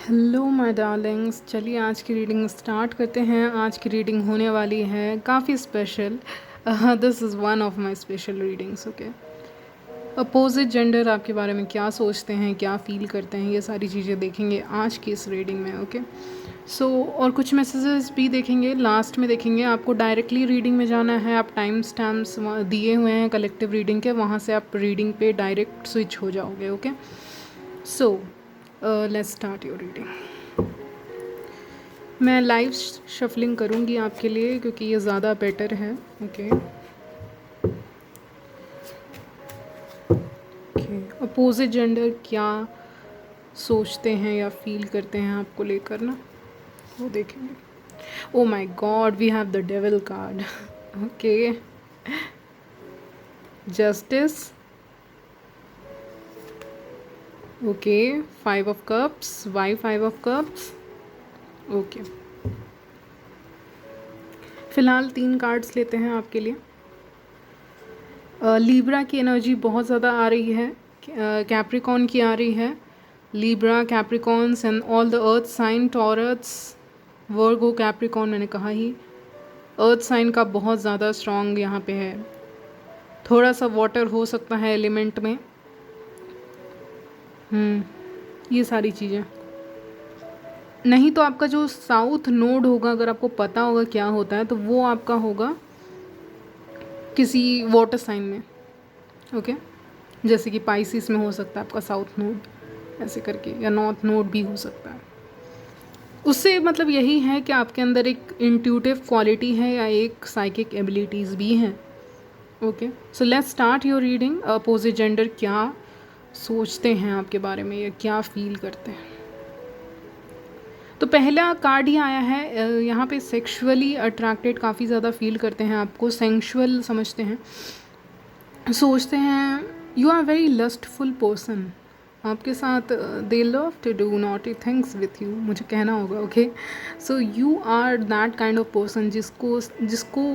Hello my Darling's, चलिए आज की रीडिंग स्टार्ट करते हैं। आज की रीडिंग होने वाली है काफ़ी special. This is one of my special readings. Okay, opposite gender आपके बारे में क्या सोचते हैं, क्या फील करते हैं, ये सारी चीज़ें देखेंगे आज की इस रीडिंग में। ओके सो और कुछ मैसेजेस भी देखेंगे, लास्ट में देखेंगे। आपको डायरेक्टली रीडिंग में जाना है, आप टाइम स्टैम्प्स दिए हुए हैं कलेक्टिव रीडिंग के, वहाँ से आप रीडिंग पे डायरेक्ट स्विच हो जाओगे। Okay so let's start your reading. मैं लाइव शफलिंग करूँगी आपके लिए क्योंकि ये ज़्यादा बेटर है। ओके अपोजिट जेंडर क्या सोचते हैं या फील करते हैं आपको लेकर ना, वो देखेंगे। Oh my god, we have the devil card. Okay, justice. Okay, 5 of Cups, why 5 of Cups। Okay, फिलहाल 3 कार्ड्स लेते हैं आपके लिए। लीब्रा की एनर्जी बहुत ज़्यादा आ रही है, कैप्रिकॉन की आ रही है। Libra, Capricorns and all the earth sign, Taurus, Virgo, Capricorn, मैंने कहा ही। अर्थ साइन का बहुत ज़्यादा स्ट्रॉन्ग यहाँ पे है। थोड़ा सा वाटर हो सकता है एलिमेंट में। ये सारी चीज़ें। नहीं तो आपका जो साउथ नोड होगा, अगर आपको पता होगा क्या होता है, तो वो आपका होगा किसी वाटर साइन में। ओके, जैसे कि पाइसिस में हो सकता है आपका साउथ नोड, ऐसे करके, या नॉर्थ नोड भी हो सकता है। उससे मतलब यही है कि आपके अंदर एक इंट्यूटिव क्वालिटी है या एक साइकिक एबिलिटीज़ भी हैं। Okay so let's start your reading. Opposite gender क्या सोचते हैं आपके बारे में या क्या फील करते हैं। तो पहला कार्ड ही आया है यहाँ पे, सेक्सुअली अट्रैक्टेड काफ़ी ज़्यादा फील करते हैं, आपको सेंशुअल समझते हैं, सोचते हैं। You are very lustful person. आपके साथ they love to do naughty things with you, मुझे कहना होगा। Okay so you are that kind of person जिसको जिसको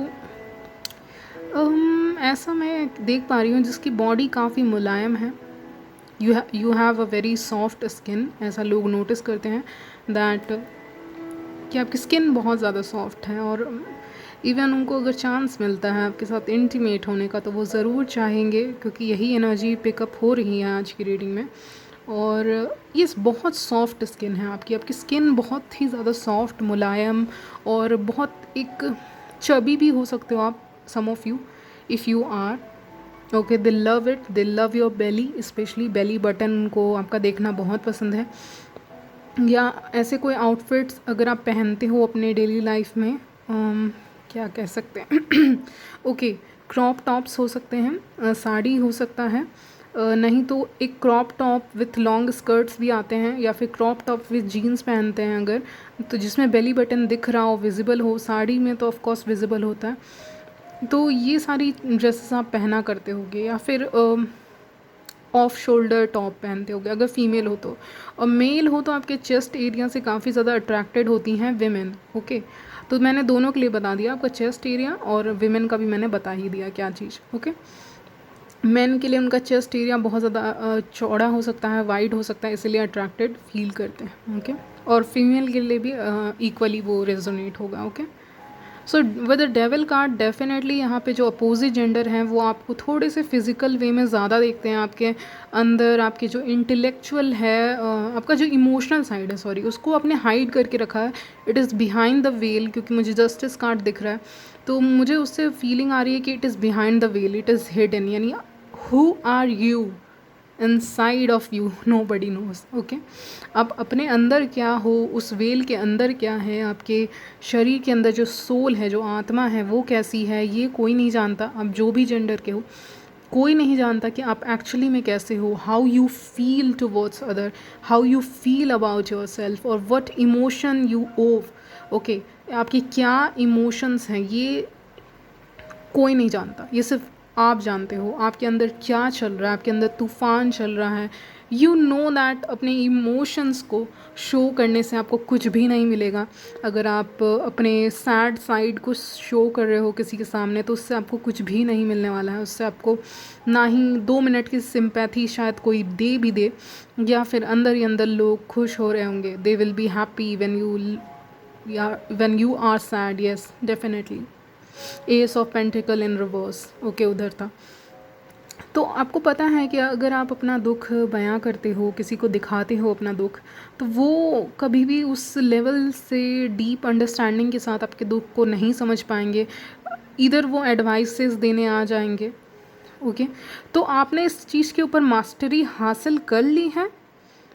ऐसा मैं देख पा रही हूँ, जिसकी बॉडी काफ़ी मुलायम है। You have a very soft skin, ऐसा लोग नोटिस करते हैं दैट कि आपकी स्किन बहुत ज़्यादा सॉफ्ट है। और इवन उनको अगर चांस मिलता है आपके साथ इंटीमेट होने का, तो वो ज़रूर चाहेंगे, क्योंकि यही एनर्जी पिकअप हो रही है आज की रीडिंग में। और ये बहुत सॉफ्ट स्किन है आपकी स्किन बहुत ही ज़्यादा सॉफ्ट, मुलायम, और बहुत एक चबी भी हो सकते हो आप, some of you, if you are. Okay, they love it, they love your belly, especially belly button को आपका देखना बहुत पसंद है। या ऐसे कोई आउटफिट्स अगर आप पहनते हो अपने डेली लाइफ में, क्या कह सकते हैं ओके, क्रॉप टॉप्स हो सकते हैं, साड़ी हो सकता है, नहीं तो एक crop top width long skirts भी आते हैं, या फिर क्रॉप टॉप विथ जीन्स पहनते हैं अगर, तो जिसमें बेली बटन दिख रहा हो, विजिबल हो। साड़ी में तो ऑफ कोर्स विजिबल होता है। तो ये सारी ड्रेसेस आप पहना करते होगे, या फिर ऑफ शोल्डर टॉप पहनते होगे अगर फीमेल हो तो। और मेल हो तो आपके चेस्ट एरिया से काफ़ी ज़्यादा अट्रैक्टेड होती हैं विमेन। ओके, तो मैंने दोनों के लिए बता दिया, आपका चेस्ट एरिया और विमेन का भी मैंने बता ही दिया क्या चीज़। ओके, मेन के लिए उनका चेस्ट एरिया बहुत ज़्यादा चौड़ा हो सकता है, वाइड हो सकता है, इसलिए अट्रैक्टेड फील करते हैं। ओके, और फीमेल के लिए भी इक्वली वो रेजोनेट होगा। Okay so with the devil card, definitely यहाँ पे जो अपोजिट जेंडर हैं वो आपको थोड़े से फिजिकल वे में ज़्यादा देखते हैं। आपके अंदर आपके जो इंटेलेक्चुअल है, आपका जो इमोशनल साइड है, सॉरी, उसको आपने हाइड करके रखा है। It is behind the well, क्योंकि मुझे जस्टिस कार्ड दिख रहा है, तो मुझे उससे फीलिंग आ रही है कि it is behind the veil, it is hidden. यानी who are you inside of you, nobody knows. Okay, आप अपने अंदर क्या हो, उस वेल के अंदर क्या है, आपके शरीर के अंदर जो सोल है, जो आत्मा है, वो कैसी है, ये कोई नहीं जानता। आप जो भी जेंडर के हो, कोई नहीं जानता कि आप एक्चुअली में कैसे हो। How you feel towards other, how you feel about your self, और वट इमोशन यू ओव। ओके, आपकी क्या इमोशंस हैं, ये कोई नहीं जानता। ये सिर्फ आप जानते हो आपके अंदर क्या चल रहा है, आपके अंदर तूफ़ान चल रहा है। यू नो दैट अपने इमोशंस को शो करने से आपको कुछ भी नहीं मिलेगा। अगर आप अपने सैड साइड को शो कर रहे हो किसी के सामने तो उससे आपको कुछ भी नहीं मिलने वाला है। उससे आपको ना ही 2 मिनट की सिंपैथी शायद कोई दे भी दे, या फिर अंदर ही अंदर लोग खुश हो रहे होंगे। They will be happy when you are sad. Yes definitely. Ace of pentacle in reverse, okay उधर था। तो आपको पता है कि अगर आप अपना दुख बयां करते हो, किसी को दिखाते हो अपना दुख, तो वो कभी भी उस लेवल से डीप अंडरस्टैंडिंग के साथ आपके दुख को नहीं समझ पाएंगे। इधर वो एडवाइसेस देने आ जाएंगे। ओके, तो आपने इस चीज़ के ऊपर मास्टरी हासिल कर ली है?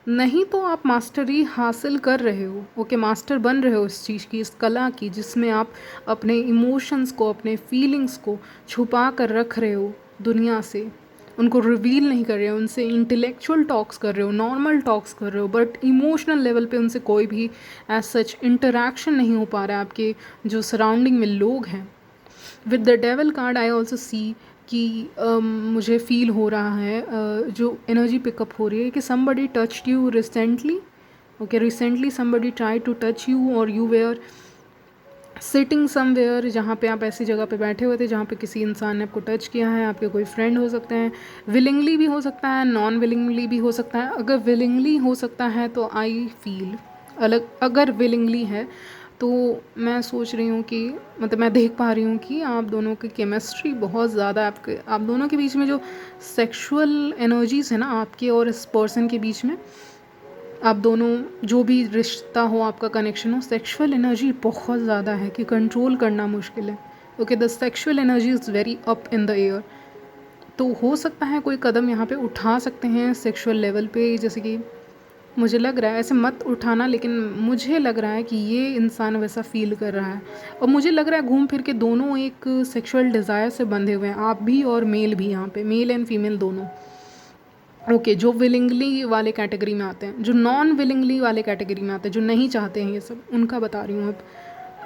नहीं तो आप मास्टरी हासिल कर रहे हो। ओके, मास्टर बन रहे हो इस चीज़ की, इस कला की, जिसमें आप अपने इमोशंस को, अपने फीलिंग्स को छुपा कर रख रहे हो दुनिया से, उनको रिवील नहीं कर रहे हो, उनसे इंटेलेक्चुअल टॉक्स कर रहे हो, नॉर्मल टॉक्स कर रहे हो, बट इमोशनल लेवल पे उनसे कोई भी एज सच इंटरेक्शन नहीं हो पा रहा है। आपके जो सराउंडिंग में लोग हैं। With the devil card I also see कि मुझे फील हो रहा है, जो एनर्जी पिकअप हो रही है कि somebody touched you recently. Okay, recently somebody tried to touch you और you were सिटिंग समवेयर, जहाँ पे आप ऐसी जगह पे बैठे हुए थे जहाँ पे किसी इंसान ने आपको टच किया है। आपके कोई फ्रेंड हो सकते हैं, विलिंगली भी हो सकता है, नॉन विलिंगली भी हो सकता है। अगर विलिंगली हो सकता है तो आई फील अलग, अगर विलिंगली है तो मैं सोच रही हूँ कि मतलब मैं देख पा रही हूँ कि आप दोनों की केमिस्ट्री बहुत ज़्यादा, आप दोनों के बीच में जो सेक्सुअल एनर्जीज़ है ना आपके और इस पर्सन के बीच में, आप दोनों जो भी रिश्ता हो, आपका कनेक्शन हो, सेक्सुअल एनर्जी बहुत ज़्यादा है कि कंट्रोल करना मुश्किल है। Okay, the sexual energy is very up in the air. तो हो सकता है कोई कदम यहाँ पे उठा सकते हैं सेक्सुअल लेवल पे, जैसे कि मुझे लग रहा है, ऐसे मत उठाना, लेकिन मुझे लग रहा है कि ये इंसान वैसा फील कर रहा है। और मुझे लग रहा है घूम फिर के दोनों एक सेक्सुअल डिज़ायर से बंधे हुए हैं, आप भी और मेल भी, यहाँ पे मेल एंड फीमेल दोनों। ओके, जो विलिंगली वाले कैटेगरी में आते हैं, जो नॉन विलिंगली वाले कैटेगरी में आते हैं, जो नहीं चाहते हैं ये सब, उनका बता रही हूँ अब।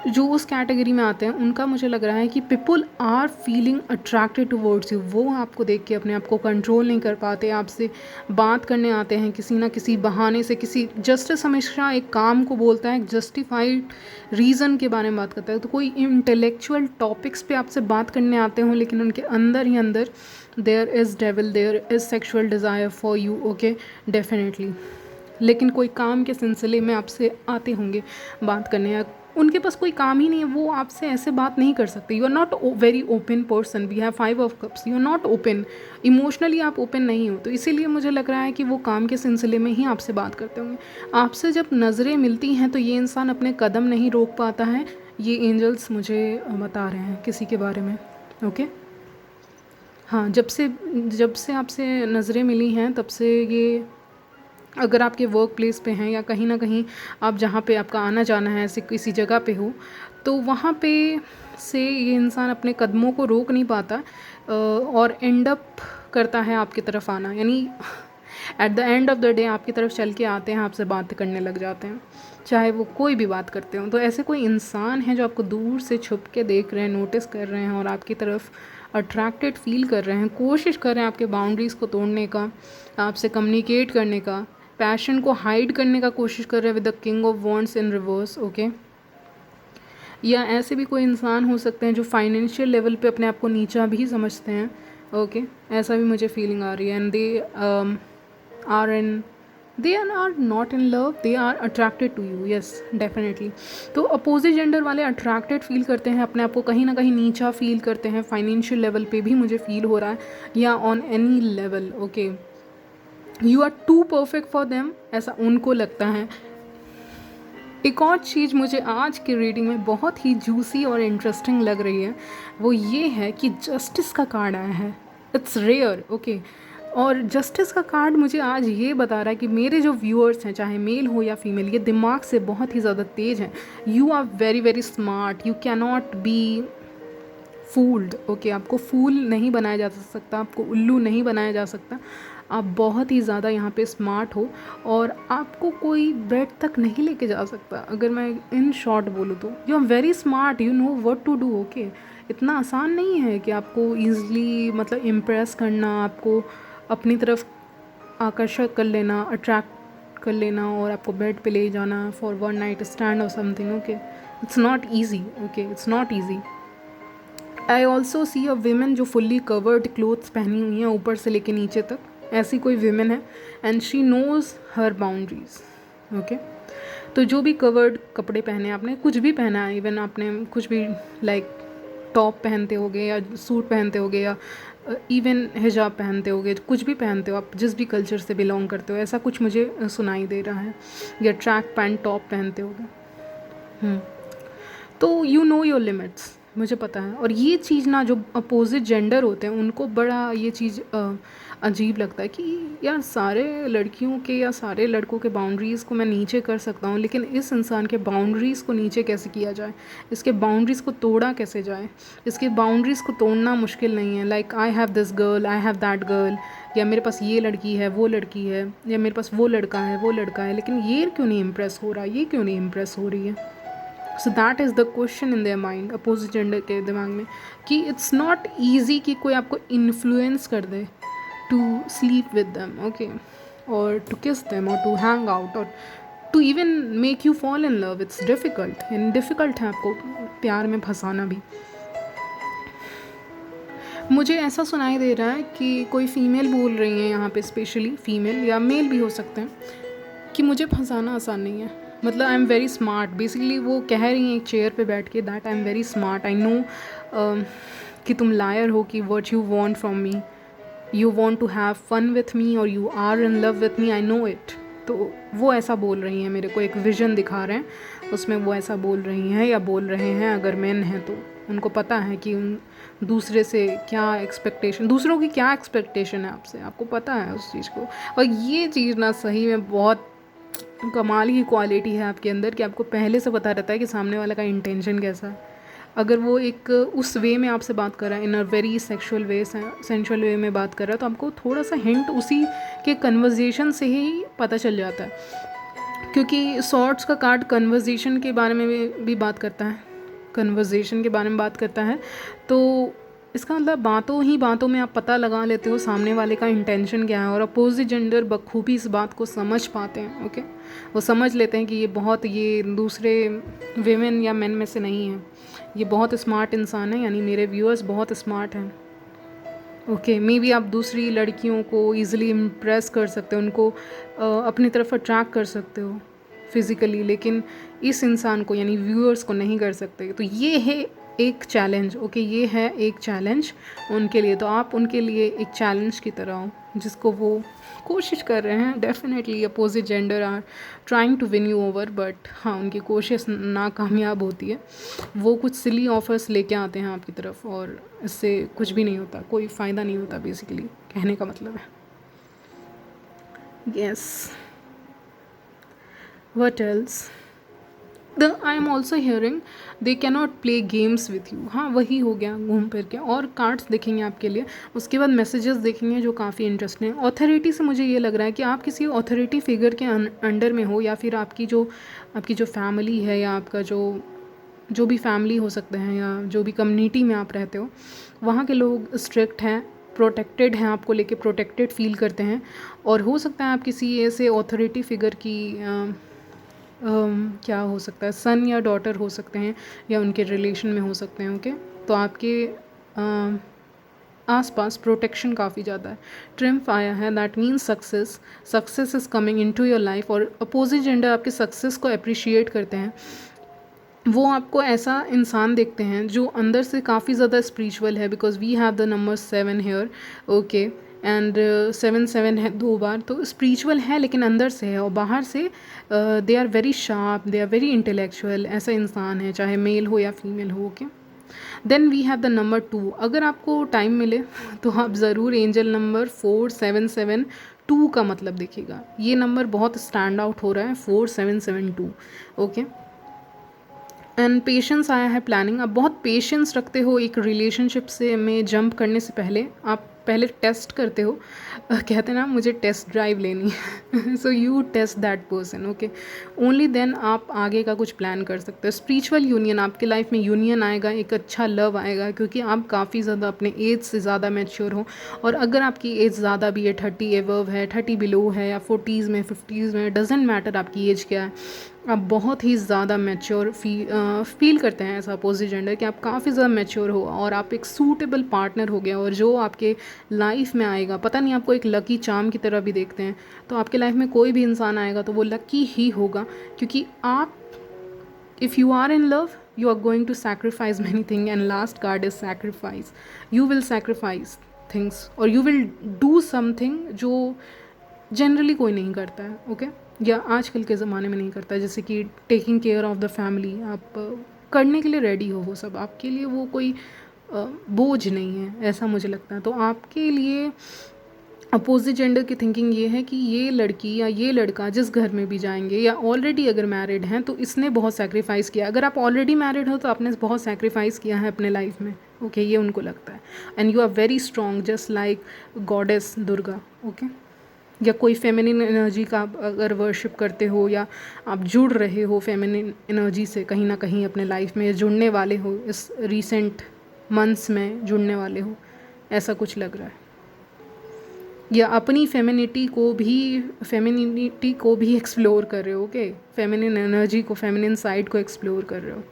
जो उस कैटेगरी में आते हैं उनका मुझे लग रहा है कि people are feeling attracted towards you. वो आपको देख के अपने आप को कंट्रोल नहीं कर पाते, आपसे बात करने आते हैं किसी ना किसी बहाने से। किसी जस्टिस हमेशा एक काम को बोलता है, एक जस्टिफाइड रीज़न के बारे में बात करता है। तो कोई इंटेलेक्चुअल टॉपिक्स पे आपसे बात करने आते हों, लेकिन उनके अंदर ही अंदर there is devil, there is sexual desire for you. Okay, definitely. लेकिन कोई काम के सिलसिले में आपसे आते होंगे बात करने, या उनके पास कोई काम ही नहीं है, वो आपसे ऐसे बात नहीं कर सकते। You are not very open person. We have 5 of cups. You are not open, emotionally आप ओपन नहीं हो। तो इसीलिए मुझे लग रहा है कि वो काम के सिलसिले में ही आपसे बात करते होंगे। आपसे जब नज़रें मिलती हैं तो ये इंसान अपने कदम नहीं रोक पाता है। ये एंजल्स मुझे बता रहे हैं किसी के बारे में। ओके, हाँ, जब से आपसे नज़रें मिली हैं तब से ये, अगर आपके वर्क प्लेस पे हैं या कहीं ना कहीं आप जहाँ पे आपका आना जाना है, ऐसे किसी जगह पे हो, तो वहाँ पे से ये इंसान अपने कदमों को रोक नहीं पाता और एंड अप करता है आपकी तरफ आना। यानी at the end of the day आपकी तरफ चल के आते हैं, आपसे बात करने लग जाते हैं, चाहे वो कोई भी बात करते हो। तो ऐसे कोई इंसान है जो आपको दूर से छुप के देख रहे हैं, नोटिस कर रहे हैं और आपकी तरफ अट्रैक्टेड फील कर रहे हैं, कोशिश कर रहे हैं आपके बाउंड्रीज़ को तोड़ने का, आपसे कम्युनिकेट करने का, पैशन को हाइड करने का कोशिश कर रहे हैं with the king of wands in reverse. Okay, या ऐसे भी कोई इंसान हो सकते हैं जो फाइनेंशियल लेवल पे अपने आप को नीचा भी समझते हैं। ओके, ऐसा भी मुझे फीलिंग आ रही है। And they are not in love, they are attracted to you. Yes definitely. तो अपोजिट जेंडर वाले अट्रैक्टेड फील करते हैं, अपने आप को कहीं ना कहीं नीचा फील करते हैं। फाइनेंशियल लेवल पे भी मुझे फील हो रहा है, या on any level. Okay, you are too perfect for them, ऐसा उनको लगता है। एक और चीज़ मुझे आज की रीडिंग में बहुत ही जूसी और इंटरेस्टिंग लग रही है, वो ये है कि जस्टिस का कार्ड आया है। It's rare. ओके, और जस्टिस का कार्ड मुझे आज ये बता रहा है कि मेरे जो व्यूअर्स हैं, चाहे मेल हो या फीमेल, ये दिमाग से बहुत ही ज़्यादा तेज़ हैं। You are very very smart, you can not be fooled. Okay, आपको फूल नहीं बनाया जा सकता, आपको उल्लू नहीं बनाया जा सकता। आप बहुत ही ज़्यादा यहाँ पे स्मार्ट हो और आपको कोई ब्रेड तक नहीं लेके जा सकता। अगर मैं इन शॉर्ट बोलूँ तो you are very smart, you know what to do. Okay, इतना आसान नहीं है कि आपको ईज़िली मतलब इम्प्रेस करना, आपको अपनी तरफ आकर्षक कर लेना, अट्रैक्ट कर लेना और आपको बेड पे ले जाना फॉर वन नाइट स्टैंड और something. Okay, it's not easy. Okay, it's not easy. I also see a women जो फुल्ली कवर्ड क्लोथ्स पहनी हुई हैं ऊपर से लेके नीचे तक. ऐसी कोई विमेन है and she knows her boundaries. Okay, तो जो भी कवर्ड कपड़े पहने, आपने कुछ भी पहना है, इवन आपने कुछ भी लाइक टॉप पहनते होगे या सूट पहनते होगे या इवन हिजाब पहनते होगे, कुछ भी पहनते हो आप, जिस भी कल्चर से बिलोंग करते हो, ऐसा कुछ मुझे सुनाई दे रहा है. या ट्रैक पैंट टॉप पहनते होगे. तो यू नो योर लिमिट्स, मुझे पता है. और ये चीज़ ना, जो अपोजिट जेंडर होते हैं उनको बड़ा ये चीज़ अजीब लगता है कि यार सारे लड़कियों के या सारे लड़कों के बाउंड्रीज़ को मैं नीचे कर सकता हूँ, लेकिन इस इंसान के बाउंड्रीज़ को नीचे कैसे किया जाए, इसके बाउंड्रीज़ को तोड़ा कैसे जाए. इसके बाउंड्रीज़ को तोड़ना मुश्किल नहीं है. Like I have this girl, I have that girl, या मेरे पास ये लड़की है, वो लड़की है, या मेरे पास वो लड़का है, वो लड़का है, लेकिन ये क्यों नहीं इम्प्रेस हो रहा, ये क्यों नहीं इम्प्रेस हो रही है. So that is the question in their mind, opposite gender के दिमाग में, कि इट्स नॉट ईजी कि कोई आपको इन्फ्लुएंस कर दे to sleep with them. Okay, और टू किस देम, और टू हैंग आउट, और to even make you fall in love. It's difficult, and difficult है आपको प्यार में फंसाना भी. मुझे ऐसा सुनाई दे रहा है कि कोई फ़ीमेल बोल रही है यहाँ पे, स्पेशली फ़ीमेल या मेल भी हो सकते हैं, कि मुझे फंसाना आसान नहीं है. मतलब I am very smart. Basically वो कह रही हैं एक चेयर पे बैठ के that I am very smart. I know कि तुम लायर हो, कि what you want from me, you want to have fun with me और you are in love with me, I know it. तो वो ऐसा बोल रही हैं, मेरे को एक विज़न दिखा रहे हैं, उसमें वो ऐसा बोल रही हैं या बोल रहे हैं. अगर मैन हैं तो उनको पता है कि उन दूसरे से क्या एक्सपेक्टेशन, दूसरों की क्या एक्सपेक्टेशन है आपसे, आपको पता है उस चीज़ को. और ये चीज़ ना सही में बहुत कमाल की क्वालिटी है आपके अंदर, कि आपको पहले से पता रहता है कि सामने वाला का इंटेंशन कैसा है. अगर वो एक उस वे में आपसे बात कर रहा है, in a very sexual way, sensual way में बात कर रहा है, तो आपको थोड़ा सा हिंट उसी के कन्वर्जेशन से ही पता चल जाता है. क्योंकि सॉर्ट्स का कार्ड कन्वर्जेशन के बारे में भी बात करता है, कन्वर्जेशन के बारे में बात करता है. तो इसका मतलब बातों ही बातों में आप पता लगा लेते हो सामने वाले का इंटेंशन क्या है. और अपोजिट जेंडर बखूबी इस बात को समझ पाते हैं. ओके, वो समझ लेते हैं कि ये दूसरे विमेन या मेन में से नहीं है, ये बहुत स्मार्ट इंसान है, यानी मेरे व्यूअर्स बहुत स्मार्ट हैं. ओके, मे बी आप दूसरी लड़कियों को ईज़िली इम्प्रेस कर सकते हो, उनको अपनी तरफ अट्रैक्ट कर सकते हो फिज़िकली, लेकिन इस इंसान को यानी व्यूअर्स को नहीं कर सकते. तो ये है एक चैलेंज. ओके, ये है एक चैलेंज उनके लिए. तो आप उनके लिए एक चैलेंज की तरह हो, जिसको वो कोशिश कर रहे हैं. Definitely opposite gender are trying to win you over, but हाँ, उनकी कोशिश नाकामयाब होती है. वो कुछ सिली ऑफर्स लेके आते हैं आपकी तरफ, और इससे कुछ भी नहीं होता, कोई फ़ायदा नहीं होता. बेसिकली कहने का मतलब है. Yes, what else. I am also hearing they cannot play games with you. हाँ, वही हो गया घूम फिर के. और कार्ड्स देखेंगे आपके लिए, उसके बाद मैसेजेस देखेंगे जो काफ़ी इंटरेस्टिंग है. ऑथोरिटी से मुझे ये लग रहा है कि आप किसी ऑथोरिटी फिगर के अंडर में हो, या फिर आपकी जो फैमिली है, या आपका जो भी फैमिली हो सकते हैं, या जो भी कम्युनिटी में आप रहते हो, वहाँ के लोग स्ट्रिक्ट हैं, प्रोटेक्टेड हैं, आपको लेके प्रोटेक्टेड फील करते हैं. और हो सकता है आप किसी ऐसे ऑथोरिटी फिगर की क्या हो सकता है, सन या डॉटर हो सकते हैं, या उनके रिलेशन में हो सकते हैं. ओके, तो आपके आसपास प्रोटेक्शन काफ़ी ज़्यादा है. ट्रिम्फ आया है, that means success is coming into your life. और अपोजिट जेंडर आपके सक्सेस को अप्रिशिएट करते हैं. वो आपको ऐसा इंसान देखते हैं जो अंदर से काफ़ी ज़्यादा स्पिरिचुअल है, because we have the number 7 here. Okay, and 7 है 2 बार, तो स्पिरिचुअल है लेकिन अंदर से है. और बाहर से they are very sharp, they are very intellectual. ऐसा इंसान है, चाहे मेल हो या फीमेल हो. Okay, then we have the number 2. अगर आपको टाइम मिले तो आप ज़रूर एंजल नंबर 4772 का मतलब देखिएगा. ये नंबर बहुत स्टैंड आउट हो रहा है, 4772. ओके, एंड पेशेंस आया है, प्लानिंग. आप बहुत पेशेंस रखते हो एक रिलेशनशिप से में जंप करने से पहले. आप पहले टेस्ट करते हो, कहते हैं ना मुझे टेस्ट ड्राइव लेनी है so you test that person, okay, only then आप आगे का कुछ प्लान कर सकते हो। स्पिरिचुअल यूनियन, आपके लाइफ में यूनियन आएगा, एक अच्छा लव आएगा, क्योंकि आप काफ़ी ज़्यादा अपने एज से ज़्यादा मैच्योर हो। और अगर आपकी एज ज़्यादा भी है, 30 एबव है, 30 बिलो है, या 40s में 50s में, डजेंट मैटर आपकी एज क्या है, आप बहुत ही ज़्यादा मैच्योर फील करते हैं एज अपोजिट जेंडर कि आप काफ़ी ज़्यादा मैच्योर हो और आप एक सूटेबल पार्टनर हो गया। और जो आपके लाइफ में आएगा, पता नहीं, आपको एक लकी चार्म की तरह भी देखते हैं, तो आपके लाइफ में कोई भी इंसान आएगा तो वो लकी ही होगा, क्योंकि आप, if you are in love, you are going to sacrifice many things, and last card is sacrifice. You will sacrifice things or you will do something जो जनरली कोई नहीं करता है, ओके, या आजकल के ज़माने में नहीं करता है, जैसे कि taking care of the family. आप करने के लिए रेडी हो, वो सब आपके लिए वो कोई बोझ नहीं है, ऐसा मुझे लगता है। तो आपके लिए अपोजिट जेंडर की थिंकिंग ये है कि ये लड़की या ये लड़का जिस घर में भी जाएंगे, या ऑलरेडी अगर मैरिड हैं तो इसने बहुत सेक्रीफाइस किया। अगर आप ऑलरेडी मैरिड हो तो आपने बहुत सेक्रीफाइस किया है अपने लाइफ में, ओके, ये उनको लगता है। And you are very strong just like goddess Durga, okay. या कोई फेमिनिन एनर्जी का आप अगर वर्शिप करते हो, या आप जुड़ रहे हो फेमिनिन एनर्जी से कहीं ना कहीं अपने लाइफ में, जुड़ने वाले हो, इस रिसेंट मंथ्स में जुड़ने वाले हो, ऐसा कुछ लग रहा है। या अपनी फेमिनिटी को भी एक्सप्लोर कर रहे हो, ओके, फेमिनिन एनर्जी को, फेमिनिन साइड को एक्सप्लोर कर रहे हो,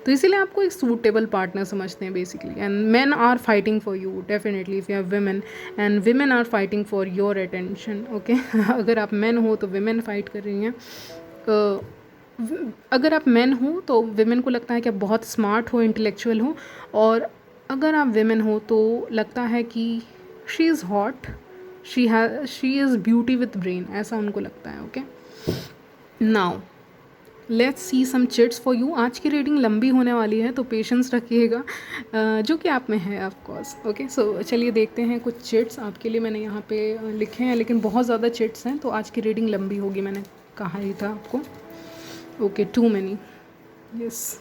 तो इसीलिए आपको एक सूटेबल पार्टनर समझते हैं basically. And men are fighting for you definitely if you have women, and women are fighting for your attention, okay. अगर आप मेन हो तो विमेन फाइट कर रही हैं। अगर आप मेन हो तो विमेन को लगता है कि आप बहुत स्मार्ट हो, इंटेलेक्चुअल हो, और अगर आप विमेन हो तो लगता है कि she is hot, she is beauty with brain, ऐसा उनको लगता है, okay. Now let's see some chits for you. आज की रीडिंग लंबी होने वाली है तो पेशेंस रखिएगा, जो कि आप में है ऑफ कोर्स, ओके। सो चलिए देखते हैं कुछ चिट्स आपके लिए मैंने यहाँ पे लिखे हैं, लेकिन बहुत ज़्यादा चिट्स हैं तो आज की रीडिंग लंबी होगी, मैंने कहा ही था आपको, okay, too many, yes.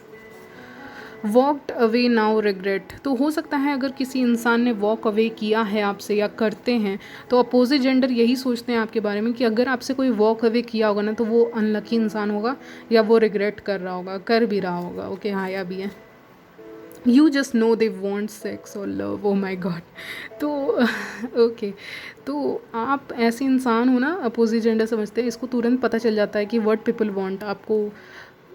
Walked away now regret, तो हो सकता है अगर किसी इंसान ने वॉक अवे किया है आपसे या करते हैं, तो अपोजिट जेंडर यही सोचते हैं आपके बारे में कि अगर आपसे कोई वॉक अवे किया होगा ना तो वो अनलकी इंसान होगा, या वो रिग्रेट कर रहा होगा, कर भी रहा होगा, ओके, हाँ, या भी है। You just know they want sex और लव, ओ माई गॉड। तो ओके, तो आप ऐसे इंसान हो ना, अपोजिट जेंडर समझते हैं, इसको तुरंत पता चल जाता है कि व्हाट पीपल वांट, आपको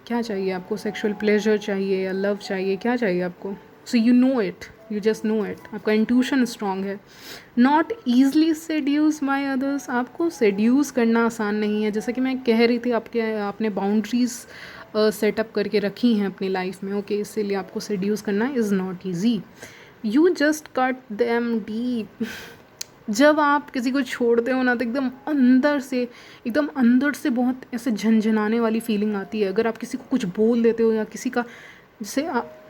क्या चाहिए, आपको सेक्सुअल प्लेजर चाहिए या लव चाहिए, क्या चाहिए आपको। So you know it, you just know it, आपका इंट्यूशन स्ट्रॉन्ग है। Not easily seduce by others, आपको सेड्यूस करना आसान नहीं है, जैसा कि मैं कह रही थी, आपने बाउंड्रीज सेटअप करके रखी हैं अपनी लाइफ में, ओके, इसीलिए आपको सेड्यूस करना is not easy. You just cut them deep, जब आप किसी को छोड़ते हो ना तो एकदम अंदर से बहुत ऐसे झंझनाने वाली फीलिंग आती है। अगर आप किसी को कुछ बोल देते हो, या किसी का, जैसे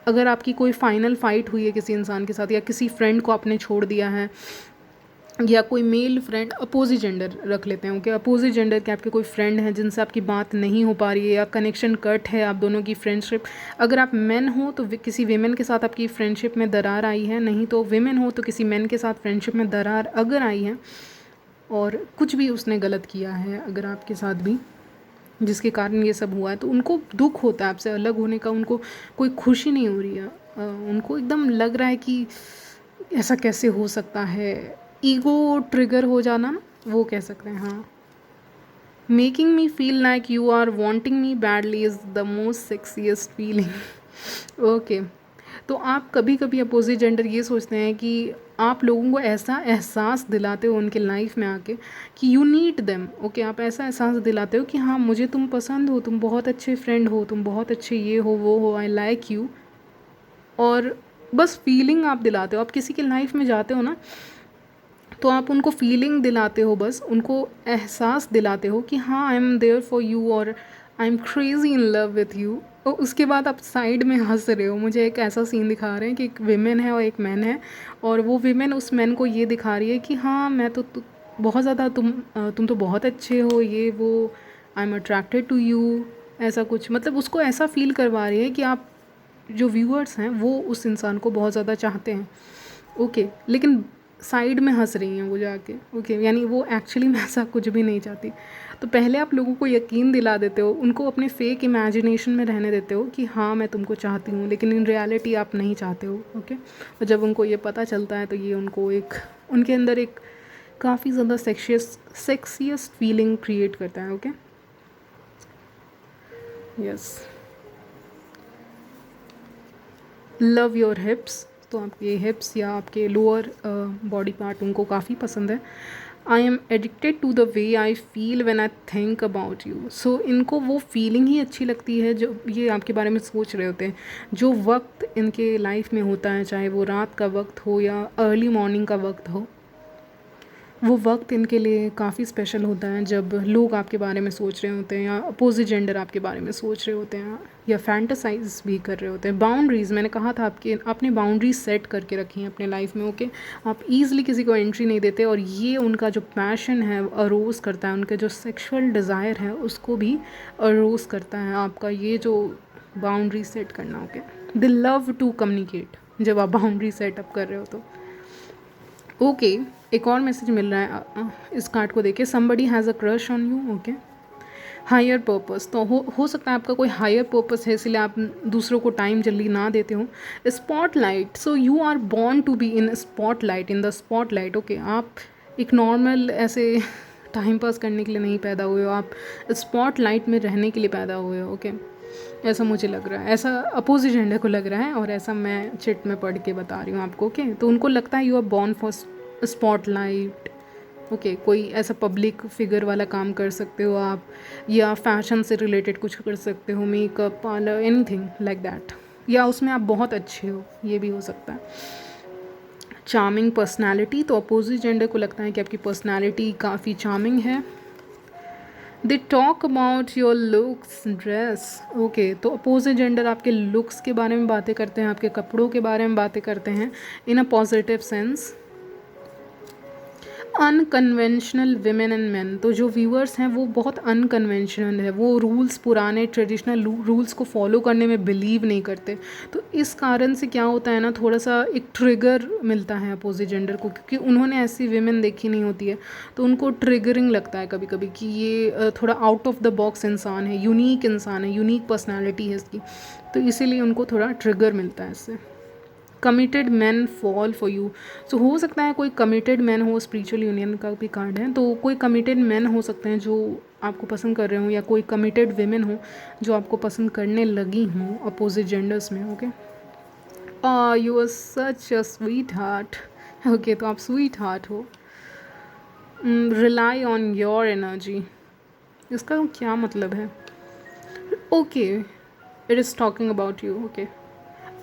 अगर आपकी कोई फाइनल फाइट हुई है किसी इंसान के साथ, या किसी फ्रेंड को आपने छोड़ दिया है, या कोई मेल फ्रेंड, अपोजिट जेंडर रख लेते हैं, ओके, अपोजिट जेंडर के आपके कोई फ्रेंड हैं जिनसे आपकी बात नहीं हो पा रही है, या कनेक्शन कट है आप दोनों की फ्रेंडशिप। अगर आप मेन हो तो किसी वीमेन के साथ आपकी फ्रेंडशिप में दरार आई है, नहीं तो विमेन हो तो किसी मेन के साथ फ्रेंडशिप में दरार अगर आई है, और कुछ भी उसने गलत किया है अगर आपके साथ भी, जिसके कारण ये सब हुआ है, तो उनको दुख होता है आपसे अलग होने का, उनको कोई खुशी नहीं हो रही है, उनको एकदम लग रहा है कि ऐसा कैसे हो सकता है, ईगो ट्रिगर हो जाना ना, वो कह सकते हैं, हाँ। Making me feel like you are wanting me badly is the most sexiest feeling, okay. तो आप कभी कभी अपोजिट जेंडर ये सोचते हैं कि आप लोगों को ऐसा एहसास दिलाते हो उनके लाइफ में आके कि यू नीड देम, ओके, आप ऐसा एहसास दिलाते हो कि हाँ, मुझे तुम पसंद हो, तुम बहुत अच्छे फ्रेंड हो, तुम बहुत अच्छे ये हो वो हो, आई लाइक यू, और बस फीलिंग आप दिलाते हो। आप किसी के लाइफ में जाते हो ना तो आप उनको फीलिंग दिलाते हो, बस उनको एहसास दिलाते हो कि हाँ, I am there for you, और I am crazy in love with you, और उसके बाद आप साइड में हंस रहे हो। मुझे एक ऐसा सीन दिखा रहे हैं कि एक विमेन है और एक मैन है, और वो विमेन उस मैन को ये दिखा रही है कि हाँ, मैं तो बहुत ज़्यादा तुम तो बहुत अच्छे हो, ये वो, I am attracted to you, ऐसा कुछ, मतलब उसको ऐसा फील करवा रही है कि आप जो व्यूअर्स हैं वो उस इंसान को बहुत ज़्यादा चाहते हैं, ओके। लेकिन साइड में हंस रही हैं वो जाके, ओके, यानी वो एक्चुअली में ऐसा कुछ भी नहीं चाहती। तो पहले आप लोगों को यकीन दिला देते हो, उनको अपने फेक इमेजिनेशन में रहने देते हो कि हाँ मैं तुमको चाहती हूँ, लेकिन इन रियलिटी आप नहीं चाहते हो, ओके। और जब उनको ये पता चलता है तो ये उनको एक, उनके अंदर एक काफ़ी ज़्यादा सेक्सियस फीलिंग क्रिएट करता है, okay. Yes, love your hips, तो आपके हिप्स या आपके लोअर बॉडी पार्ट उनको काफ़ी पसंद है। I am addicted to the way I feel when I think about you, so इनको वो फीलिंग ही अच्छी लगती है जो ये आपके बारे में सोच रहे होते हैं। जो वक्त इनके लाइफ में होता है, चाहे वो रात का वक्त हो या अर्ली मॉर्निंग का वक्त हो, वो वक्त इनके लिए काफ़ी स्पेशल होता है जब लोग आपके बारे में सोच रहे होते हैं या अपोजिट जेंडर आपके बारे में सोच रहे होते हैं या फैंटासाइज भी कर रहे होते हैं। बाउंड्रीज़, मैंने कहा था आपने बाउंड्रीज सेट करके रखी हैं अपने लाइफ में, ओके। आप ईज़िली किसी को एंट्री नहीं देते, और ये उनका जो पैशन है अरोज़ करता है, उनका जो सेक्शुअल डिज़ायर है उसको भी अरोज़ करता है आपका ये जो बाउंड्री सेट करना, okay. They love to communicate जब आप बाउंड्री सेटअप कर रहे हो तो, ओके। एक और मैसेज मिल रहा है इस कार्ड को देखे, somebody has a crush on you, okay. Higher purpose, तो हो सकता है आपका कोई हायर पर्पस है, इसलिए आप दूसरों को टाइम जल्दी ना देते हो। Spotlight, so you are born to be in spotlight, in the spotlight, okay. आप एक नॉर्मल ऐसे टाइम पास करने के लिए नहीं पैदा हुए हो, आप स्पॉटलाइट में रहने के लिए पैदा हुए हो, ओके। ऐसा मुझे लग रहा है, ऐसा अपोजिट जेंडर को लग रहा है, और ऐसा मैं चिट में पढ़ के बता रही हूँ आपको, ओके। तो उनको लगता है you are born for spotlight, okay. कोई ऐसा पब्लिक फिगर वाला काम कर सकते हो आप, या फैशन से रिलेटेड कुछ कर सकते हो, makeup parlour, anything like that, या उसमें आप बहुत अच्छे हो, ये भी हो सकता है। चार्मिंग पर्सनैलिटी, तो अपोजिट जेंडर को लगता है कि आपकी पर्सनैलिटी काफ़ी चार्मिंग है। They talk about your looks dress, okay. तो अपोजिट जेंडर आपके लुक्स के बारे में बातें करते हैं, आपके कपड़ों के बारे में बातें करते हैं in a positive sense. Unconventional women and man, तो जो व्यूअर्स हैं वो बहुत अनकन्वेंशनल है, वो रूल्स, पुराने ट्रेडिशनल रूल्स को फॉलो करने में बिलीव नहीं करते। तो इस कारण से क्या होता है ना, थोड़ा सा एक ट्रिगर मिलता है अपोजिट जेंडर को, क्योंकि उन्होंने ऐसी विमेन देखी नहीं होती है, तो उनको ट्रिगरिंग लगता है कभी कभी कि ये थोड़ा आउट ऑफ द बॉक्स इंसान है, यूनिक इंसान है, यूनिक पर्सनैलिटी है इसकी, तो इसीलिए उनको थोड़ा ट्रिगर मिलता है इससे। Committed man fall for you, so हो सकता है कोई कमिटेड मैन हो, स्पिरिचुअल यूनियन का भी कार्ड है, तो कोई कमिटेड मैन हो सकते हैं जो आपको पसंद कर रहे हो, या कोई कमिटेड विमेन हो जो आपको पसंद करने लगी हों अपोजिट जेंडर्स में, okay. You are such a sweet heart, okay. तो आप स्वीट हार्ट हो। रिलाई ऑन योर एनर्जी, इसका क्या मतलब है, okay. It is talking about you, okay.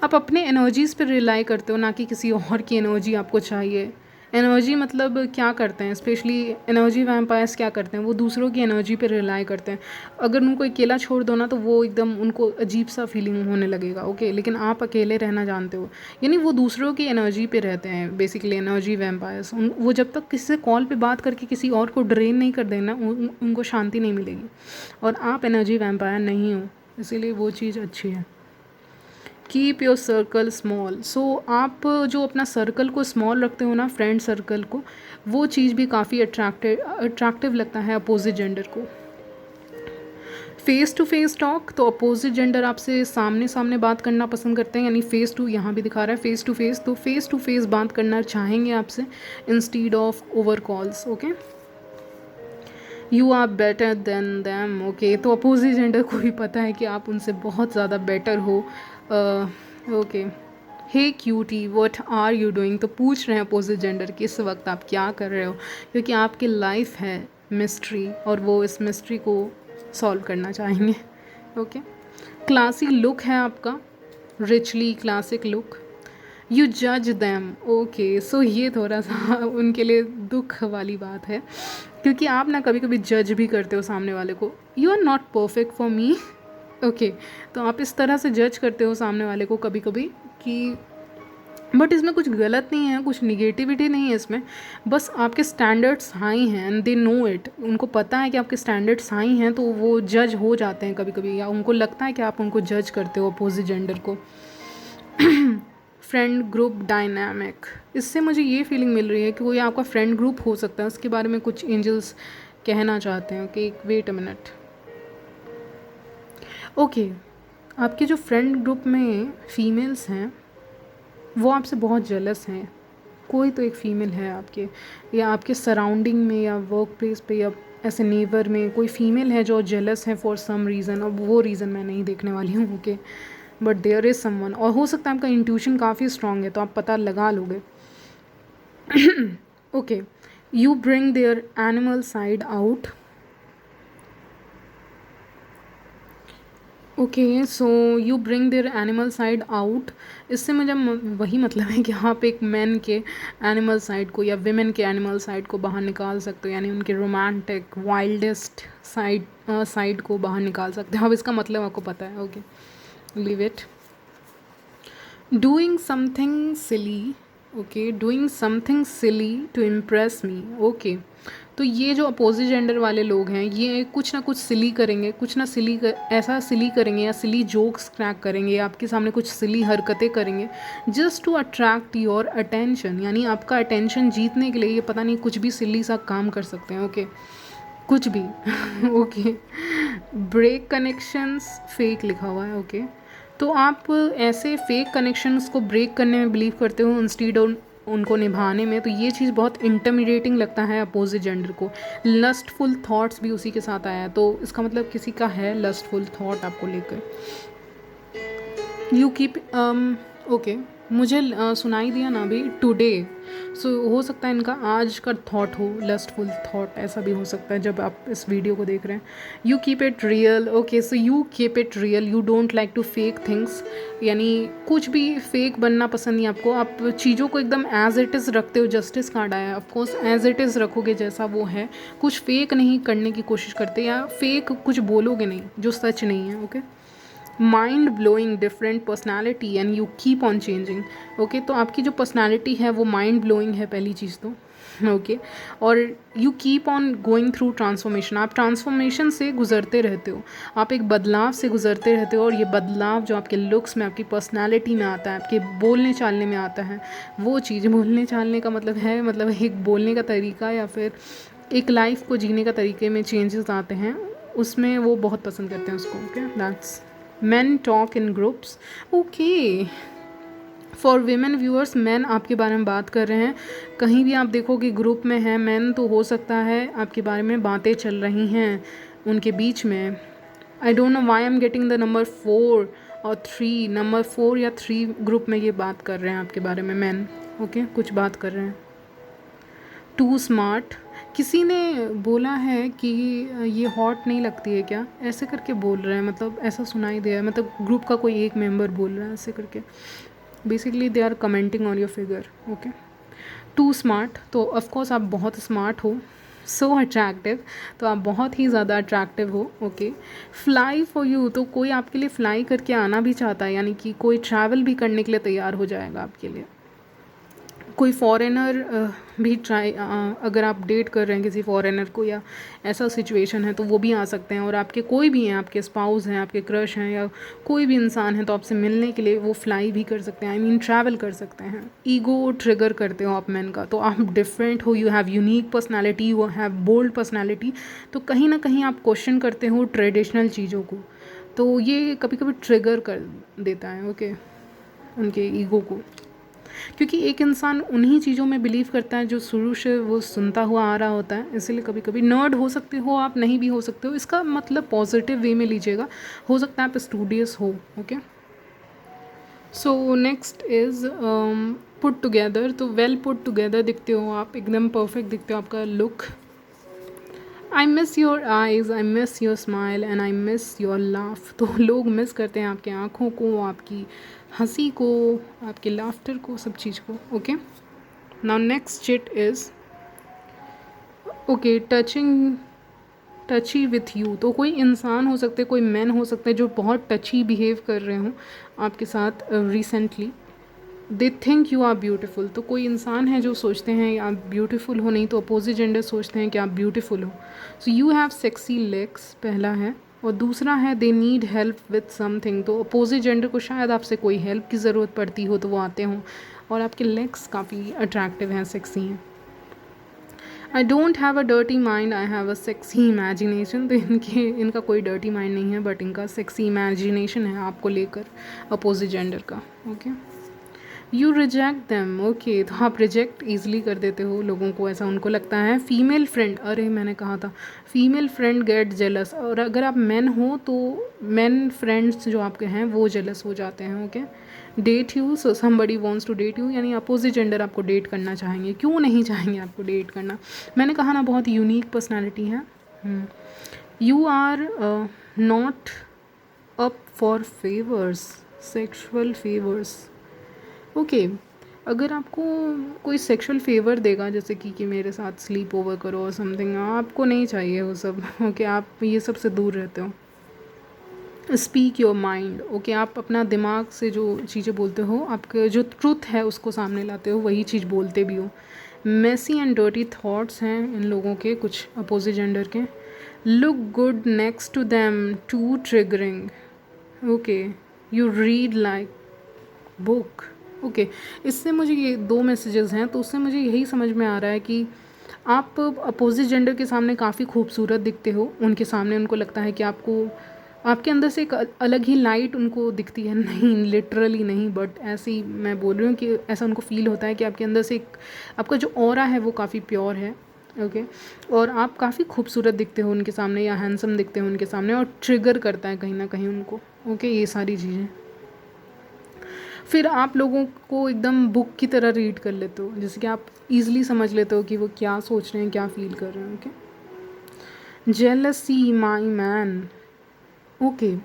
आप अपने एनर्जीज़ पर रिलाई करते हो, ना कि किसी और की एनर्जी आपको चाहिए। एनर्जी मतलब क्या करते हैं, स्पेशली एनर्जी वैम्पायर्स क्या करते हैं, वो दूसरों की एनर्जी पे रिलाई करते हैं। अगर उनको अकेला छोड़ दो ना तो वो एकदम उनको अजीब सा फीलिंग होने लगेगा, ओके। लेकिन आप अकेले रहना जानते हो, यानी वो दूसरों की एनर्जी पे रहते हैं बेसिकली, एनर्जी वैम्पायर्स। वो जब तक किसी से कॉल पे बात करके किसी और को ड्रेन नहीं कर देना, उनको शांति नहीं मिलेगी। और आप एनर्जी वैम्पायर नहीं हो, इसीलिए वो चीज़ अच्छी है। कीप योर सर्कल स्मॉल, सो आप जो अपना सर्कल को स्मॉल रखते हो ना, फ्रेंड सर्कल को, वो चीज़ भी काफ़ी अट्रैक्टिव लगता है अपोजिट जेंडर को। फेस टू फेस टॉक, तो अपोजिट जेंडर आपसे सामने सामने बात करना पसंद करते हैं, यानी फेस टू, यहाँ भी दिखा रहा है फेस टू फेस, तो फेस टू फेस बात करना चाहेंगे आपसे instead of over calls, okay. You are better than them, okay. तो अपोजिट जेंडर को भी पता है कि आप उनसे बहुत ज़्यादा बेटर हो, okay. Hey cutie what are you doing, तो पूछ रहे हैं अपोजिट जेंडर कि इस वक्त आप क्या कर रहे हो, क्योंकि आपकी लाइफ है मिस्ट्री और वो इस मिस्ट्री को सॉल्व करना चाहेंगे, ओके। क्लासी लुक है आपका, रिचली क्लासिक लुक। यू जज दैम, ओके। सो ये थोड़ा सा उनके लिए दुख वाली बात है, क्योंकि आप ना कभी कभी जज भी करते हो सामने वाले को। You are not perfect for me, okay. तो आप इस तरह से जज करते हो सामने वाले को कभी कभी कि, बट इसमें कुछ गलत नहीं है, कुछ निगेटिविटी नहीं है इसमें, बस आपके स्टैंडर्ड्स हाई हैं एंड दे नो इट, उनको पता है कि आपके स्टैंडर्ड्स हाई हैं, तो वो जज हो जाते हैं कभी कभी, या उनको लगता है कि आप उनको जज करते हो अपोजिट जेंडर को। फ्रेंड ग्रुप डायनामिक, इससे मुझे ये फीलिंग मिल रही है कि कोई आपका फ्रेंड ग्रुप हो सकता है, उसके बारे में कुछ एंजल्स कहना चाहते हैं। Okay, wait a minute. Okay, आपके जो फ्रेंड ग्रुप में फीमेल्स हैं वो आपसे बहुत जेलस हैं। कोई तो एक फ़ीमेल है आपके, या आपके सराउंडिंग में, या वर्क प्लेस पे, या ऐसे नेबर में कोई फ़ीमेल है जो जेलस है फॉर सम रीज़न, और वो रीज़न मैं नहीं देखने वाली हूँ। Okay, but there is someone, और हो सकता है आपका इंट्यूशन काफ़ी स्ट्रॉन्ग है तो आप पता लगा लोगे। Okay, you bring their animal side out. Okay, so you bring their animal side out, इससे मुझे वही मतलब है कि आप एक मैन के एनिमल साइड को या विमेन के एनिमल साइड को बाहर निकाल सकते हो, यानी उनके रोमांटिक वाइल्डेस्ट साइड को बाहर निकाल सकते हो। अब इसका मतलब आपको पता है। Okay, leave it. Doing something silly, okay, doing something silly to impress me. Okay, तो ये जो अपोजिट जेंडर वाले लोग हैं ये कुछ ना कुछ सिली करेंगे, कुछ ना ऐसा सिली करेंगे, या सिली जोक्स क्रैक करेंगे, या आपके सामने कुछ सिली हरकतें करेंगे just to attract your attention, यानी आपका अटेंशन जीतने के लिए ये पता नहीं कुछ भी सिली सा काम कर सकते हैं। ओके, कुछ भी। ओके, ब्रेक कनेक्शंस फेक लिखा हुआ है। ओके, तो आप ऐसे फेक कनेक्शंस को ब्रेक करने में बिलीव करते हो इंस्टीड उनको निभाने में, तो ये चीज़ बहुत इंटमिडेटिंग लगता है अपोजिट जेंडर को। लस्टफुल थॉट्स भी उसी के साथ आया है, तो इसका मतलब किसी का है लस्टफुल थॉट आपको लेकर। यू कीप, ओके, मुझे सुनाई दिया ना अभी टुडे, सो हो सकता है इनका आज का थॉट हो, लस्टफुल थॉट, ऐसा भी हो सकता है जब आप इस वीडियो को देख रहे हैं। You keep it real, okay, so you keep it real, you don't like to fake things, यानी कुछ भी फेक बनना पसंद नहीं आपको, आप चीज़ों को एकदम एज इट इज़ रखते हो। जस्टिस कार्ड आया है, ऑफकोर्स एज इट इज़ रखोगे जैसा वो है, कुछ फेक नहीं करने की कोशिश करते, या फेक कुछ बोलोगे नहीं जो सच नहीं है। Okay, mind blowing different personality and you keep on changing. Okay, तो आपकी जो पर्सनैलिटी है वो माइंड ब्लोइंग है पहली चीज़ तो। ओके, और you keep on going through transformation, आप ट्रांसफॉर्मेशन से गुजरते रहते हो, आप एक बदलाव से गुजरते रहते हो, और ये बदलाव जो आपके लुक्स में, आपकी पर्सनैलिटी में आता है, आपके बोलने चालने में आता है, वो चीज़, बोलने चालने का मतलब है, मतलब एक बोलने का तरीका या फिर एक लाइफ को जीने का तरीके में चेंजेस आते हैं, उसमें वो बहुत पसंद करते हैं उसको। Okay, that's men talk in groups। Okay, for women viewers, man आपके बारे में बात कर रहे हैं, कहीं भी आप देखो कि ग्रुप में है मैन, तो हो सकता है आपके बारे में बातें चल रही हैं उनके बीच में। I don't know why I am getting the number 4 और 3, नंबर 4 या 3 ग्रुप में ये बात कर रहे हैं आपके बारे में मैन। ओके, कुछ बात कर रहे हैं। टू स्मार्ट, किसी ने बोला है कि ये हॉट नहीं लगती है क्या, ऐसे करके बोल रहे हैं, मतलब ऐसा सुनाई दिया है, मतलब ग्रुप का कोई एक मेंबर बोल रहा है ऐसे करके। Basically they are commenting on your figure. Okay, too smart, तो ऑफकोर्स आप बहुत स्मार्ट हो। सो अट्रैक्टिव, तो आप बहुत ही ज़्यादा अट्रैक्टिव हो। ओके, फ्लाई फॉर यू, तो कोई आपके लिए फ़्लाई करके आना भी चाहता है, यानी कि कोई ट्रैवल भी करने के लिए तैयार हो जाएगा आपके लिए। कोई फॉरेनर भी अगर आप डेट कर रहे हैं किसी फॉरेनर को, या ऐसा सिचुएशन है, तो वो भी आ सकते हैं, और आपके कोई भी हैं, आपके स्पाउस हैं, आपके क्रश हैं, या कोई भी इंसान है, तो आपसे मिलने के लिए वो फ्लाई भी कर सकते हैं, आई मीन ट्रैवल कर सकते हैं। ईगो ट्रिगर करते हो आप मैन का, तो आप डिफरेंट हो, you have unique personality, you have bold personality, तो कहीं ना कहीं आप क्वेश्चन करते हो ट्रेडिशनल चीज़ों को, तो ये कभी कभी ट्रिगर कर देता है। ओके, उनके ईगो को, क्योंकि एक इंसान उन्हीं चीज़ों में बिलीव करता है जो शुरू से वो सुनता हुआ आ रहा होता है, इसलिए कभी कभी नर्ड हो सकते हो आप, नहीं भी हो सकते हो, इसका मतलब पॉजिटिव वे में लीजिएगा, हो सकता है आप स्टूडियस हो। Okay, so next is put together, तो वेल पुट टुगेदर दिखते हो आप, एकदम परफेक्ट दिखते हो, आपका look. I miss your eyes, I miss your smile and I miss your laugh, तो लोग मिस करते हैं आपकी आँखों को, आपकी हंसी को, आपके लाफ्टर को, सब चीज़ को। Okay, now next chit is okay टची with you, तो कोई इंसान हो सकते, कोई मैन हो सकते हैं जो बहुत टची बिहेव कर रहे हों आपके साथ recently. They think you are beautiful, तो कोई इंसान है जो सोचते हैं आप ब्यूटीफुल हो, नहीं तो अपोजिट जेंडर सोचते हैं कि आप ब्यूटीफुल हो। So you have sexy legs, पहला है। और दूसरा है they need help with something, तो अपोजिट जेंडर को शायद आपसे कोई हेल्प की ज़रूरत पड़ती हो तो वो आते हों। और आपके लेग्स काफ़ी अट्रैक्टिव हैं, सेक्सी हैं। I don't have a dirty mind, I have a sexy imagination, तो इनका कोई डर्टी माइंड नहीं है, बट इनका सेक्सी इमेजिनेशन है आपको लेकर, अपोजिट जेंडर का। Okay, you reject them, okay, तो आप रिजेक्ट ईजिली कर देते हो लोगों को, ऐसा उनको लगता है। फीमेल फ्रेंड, अरे मैंने कहा था फीमेल फ्रेंड गेट जेलस, और अगर आप मैन हो तो मैन फ्रेंड्स जो आपके हैं वो जेलस हो जाते हैं। Okay, date you, so somebody wants to date you, यानी अपोजिट जेंडर आपको डेट करना चाहेंगे। क्यों नहीं चाहेंगे आपको डेट करना? मैंने कहा ना बहुत यूनिक पर्सनैलिटी है। You are not up for favours, sexual favours. Okay, अगर आपको कोई सेक्सुअल फेवर देगा जैसे कि मेरे साथ स्लीप ओवर करो और समथिंग, आपको नहीं चाहिए वो सब। ओके, आप ये सब से दूर रहते हो। स्पीक योर माइंड, ओके, आप अपना दिमाग से जो चीज़ें बोलते हो, आपके जो ट्रुथ है उसको सामने लाते हो, वही चीज़ बोलते भी हो। मेसी एंड डर्टी थॉट्स हैं इन लोगों के, कुछ अपोजिट जेंडर के। Look good next to them, too triggering, okay, you read like book. Okay, इससे मुझे ये 2 मैसेजेस हैं, तो उससे मुझे यही समझ में आ रहा है कि आप अपोजिट जेंडर के सामने काफ़ी खूबसूरत दिखते हो, उनके सामने उनको लगता है कि आपको, आपके अंदर से एक अलग ही लाइट उनको दिखती है, नहीं लिटरली नहीं, बट ऐसे ही मैं बोल रही हूँ कि ऐसा उनको फील होता है कि आपके अंदर से एक, आपका जो ऑरा है वो काफ़ी प्योर है। ओके, और आप काफ़ी खूबसूरत दिखते हो उनके सामने, या हैंडसम दिखते हो उनके सामने, और ट्रिगर करता है कहीं ना कहीं उनको। ओके, ये सारी चीज़ें। फिर आप लोगों को एकदम बुक की तरह रीड कर लेते हो, जैसे कि आप ईज़िली समझ लेते हो कि वो क्या सोच रहे हैं, क्या फील कर रहे हैं। Okay, jealousy my man. Okay,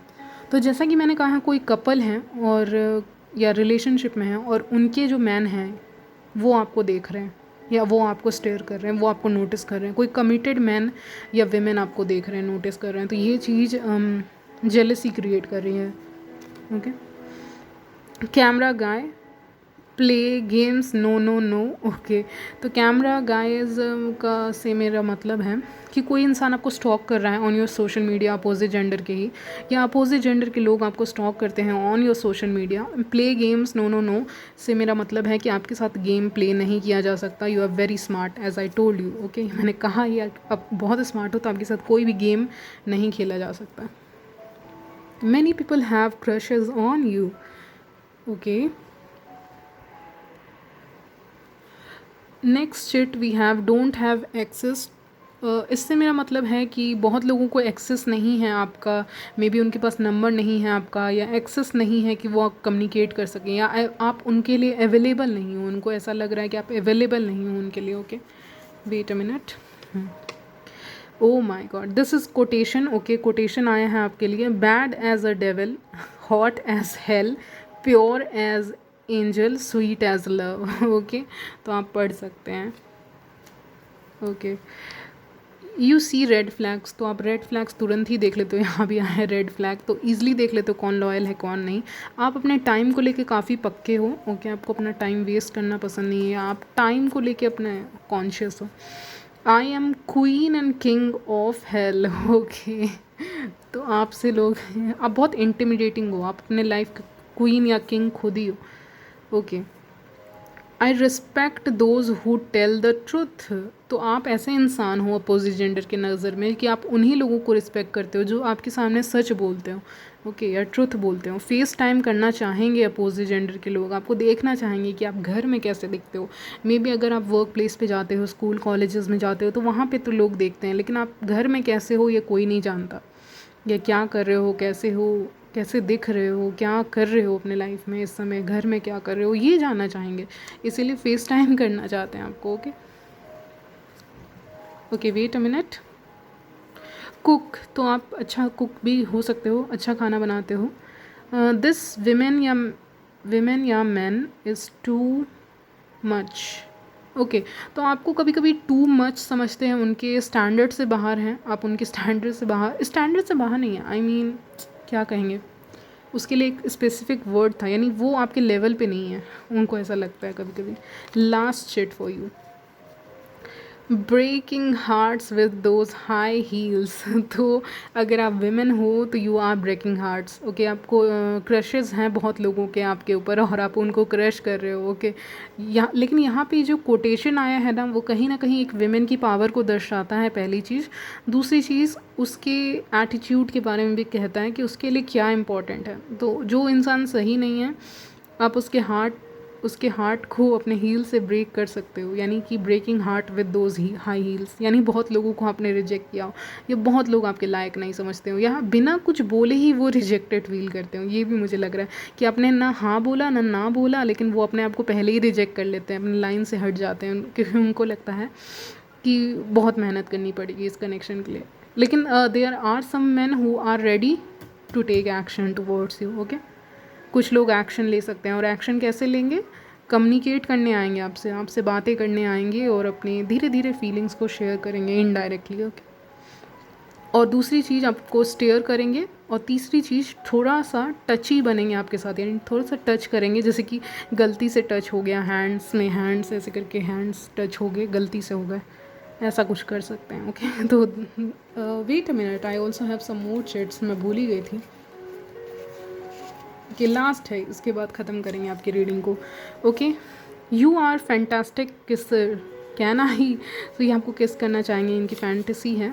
तो जैसा कि मैंने कहा कोई कपल हैं और या रिलेशनशिप में हैं और उनके जो मैन हैं वो आपको देख रहे हैं, या वो आपको स्टेयर कर रहे हैं, वो आपको नोटिस कर रहे हैं, कोई कमिटेड मैन या विमेन आपको देख रहे हैं, नोटिस कर रहे हैं, तो ये चीज़ जेलसी क्रिएट कर रही है। Okay, camera guy, play games, no no no. Okay, तो कैमरा गाइज का से मेरा मतलब है कि कोई इंसान आपको स्टॉक कर रहा है on your social media, opposite gender के ही, या अपोजिट जेंडर के लोग आपको स्टॉक करते हैं on your social media. Play games, no no no से मेरा मतलब है कि आपके साथ गेम प्ले नहीं किया जा सकता। You are very smart as I told you. Okay, मैंने कहा ये आप बहुत स्मार्ट हो, तो आपके साथ कोई भी गेम नहीं खेला जा सकता। Many people have crushes on you. Okay, next chit we have don't have access. इससे मेरा मतलब है कि बहुत लोगों को एक्सेस नहीं है आपका, मे बी उनके पास नंबर नहीं है आपका, या एक्सेस नहीं है कि वो आप कम्युनिकेट कर सकें, या आप उनके लिए अवेलेबल नहीं हो, उनको ऐसा लग रहा है कि आप अवेलेबल नहीं हो उनके लिए। Okay, wait a minute. Oh my god, this is quotation. Okay, quotation आया है आपके लिए। Bad as a devil, hot as hell, pure as angel, sweet as love. Okay, तो आप पढ़ सकते हैं। Okay, you see red flags, तो आप रेड फ्लैग्स तुरंत ही देख लेते हो, यहाँ भी आया है रेड फ्लैग, तो ईजिली देख लेते हो कौन लॉयल है कौन नहीं। आप अपने टाइम को लेके काफ़ी पक्के हो। ओके, आपको अपना टाइम वेस्ट करना पसंद नहीं है, आप टाइम को लेके अपने कॉन्शियस हो। I am queen and king of hell. Okay, तो आपसे लोग, आप बहुत इंटिमिडेटिंग हो, आप अपने लाइफ का क्वीन या किंग खुद ही हो। Okay, I respect those who tell the truth, तो आप ऐसे इंसान हो अपोजिट जेंडर के नज़र में कि आप उन्हीं लोगों को रिस्पेक्ट करते हो जो आपके सामने सच बोलते हो। ओके, या ट्रुथ बोलते हो। फेस टाइम करना चाहेंगे अपोजिट जेंडर के लोग, आपको देखना चाहेंगे कि आप घर में कैसे दिखते हो। मे बी अगर आप वर्क प्लेस पे जाते हो, स्कूल कॉलेजेस में जाते हो, तो वहाँ पे तो लोग देखते हैं, लेकिन आप घर में कैसे हो ये कोई नहीं जानता, या क्या कर रहे हो, कैसे हो, कैसे दिख रहे हो, क्या कर रहे हो अपने लाइफ में इस समय, घर में क्या कर रहे हो, ये जानना चाहेंगे, इसीलिए फेस टाइम करना चाहते हैं आपको। Okay, okay, wait a minute. Cook, तो आप अच्छा कुक भी हो सकते हो, अच्छा खाना बनाते हो। दिस विमेन या man is too much. Okay, तो आपको कभी कभी टू मच समझते हैं, उनके स्टैंडर्ड से बाहर हैं, आप उनके स्टैंडर्ड से बाहर नहीं है, आई मीन क्या कहेंगे, उसके लिए एक स्पेसिफिक वर्ड था, यानी वो आपके लेवल पे नहीं है, उनको ऐसा लगता है कभी कभी। Last chit for you, breaking hearts with those high heels. तो अगर आप विमेन हो तो you are breaking hearts. Okay, आपको क्रशेज़ हैं बहुत लोगों के आपके ऊपर और आप उनको क्रश कर रहे हो। ओके, यहाँ लेकिन यहाँ पे जो कोटेशन आया है ना, वो कहीं ना कहीं एक विमेन की पावर को दर्शाता है, पहली चीज़। दूसरी चीज़, उसके एटीट्यूड के बारे में भी कहता है कि उसके लिए क्या इम्पोर्टेंट है। तो जो इंसान सही नहीं है, आप उसके हार्ट को अपने हील से ब्रेक कर सकते हो, यानी कि breaking heart with those high heels. यानी बहुत लोगों को आपने रिजेक्ट किया हो, या बहुत लोग आपके लायक नहीं समझते हो, या बिना कुछ बोले ही वो रिजेक्टेड फील करते हो। ये भी मुझे लग रहा है कि आपने ना हाँ बोला ना बोला, लेकिन वो अपने आप को पहले ही रिजेक्ट कर लेते हैं, अपनी लाइन से हट जाते हैं, क्योंकि उनको लगता है कि बहुत मेहनत करनी पड़ेगी इस कनेक्शन के लिए। लेकिन there are some man who are ready to take action towards you. Okay, कुछ लोग एक्शन ले सकते हैं, और एक्शन कैसे लेंगे? कम्युनिकेट करने आएंगे आपसे बातें करने आएंगे और अपनी धीरे धीरे फीलिंग्स को शेयर करेंगे इनडायरेक्टली। ओके, और दूसरी चीज़ आपको स्टेयर करेंगे, और तीसरी चीज़ थोड़ा सा टची बनेंगे आपके साथ, यानी थोड़ा सा टच करेंगे, जैसे कि गलती से टच हो गया हैंड्स में, हैंड्स ऐसे करके हैंड्स टच हो गए, गलती से हो गए, ऐसा कुछ कर सकते हैं। ओके, तो wait a minute, I also have some more chats, मैं भूल ही गई थी कि लास्ट है, इसके बाद ख़त्म करेंगे आपकी रीडिंग को। Okay, you are fantastic kisser, कहना ही तो ये आपको किस करना चाहेंगे, इनकी फैंटेसी है।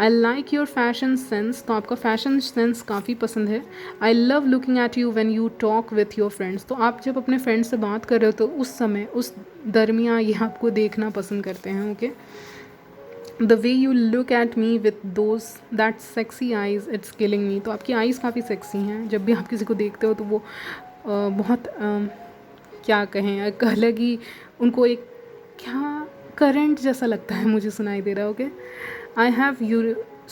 I like your fashion sense, तो आपका फैशन सेंस काफ़ी पसंद है। I love looking at you when you talk with your friends, तो आप जब अपने फ्रेंड से बात कर रहे हो तो उस समय, उस दरमियान ये आपको देखना पसंद करते हैं। Okay, the way you look at me with those that sexy eyes, it's killing मी, तो आपकी आइज़ काफ़ी सेक्सी हैं। जब भी आप किसी को देखते हो तो वो बहुत क्या कहें, एक अलग ही, उनको एक क्या करंट जैसा लगता है, मुझे सुनाई दे रहा है। Okay,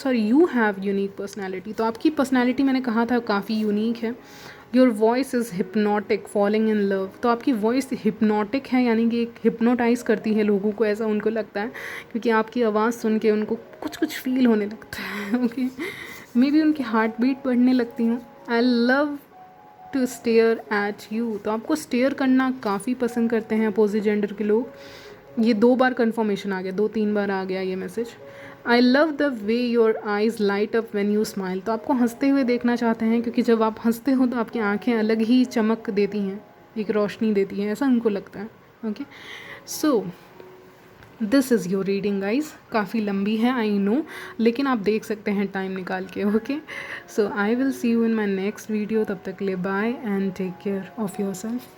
you have unique personality, तो आपकी पर्सनैलिटी मैंने कहा था काफ़ी यूनिक है। Your voice is hypnotic falling in love, तो आपकी वॉइस हिप्नोटिक है, यानी कि एक हिप्नोटाइज़ करती है लोगों को, ऐसा उनको लगता है, क्योंकि आपकी आवाज़ सुन के उनको कुछ कुछ फील होने लगता है। ओके, मे बी उनकी हार्ट बीट बढ़ने लगती हूँ। I love to stare at you, तो आपको स्टेयर करना काफ़ी पसंद करते हैं अपोजिट जेंडर के लोग। ये 2 बार कन्फर्मेशन आ गया, 2-3 बार आ गया ये message. I love the way your eyes light up when you smile, तो आपको हंसते हुए देखना चाहते हैं, क्योंकि जब आप हंसते हो तो आपकी आंखें अलग ही चमक देती हैं, एक रोशनी देती हैं, ऐसा उनको लगता है। Okay, so this is your reading guys. काफ़ी लंबी है आई नो, लेकिन आप देख सकते हैं टाइम निकाल के। Okay, so I will see you in my next video, तब तक ले bye and take care of your self.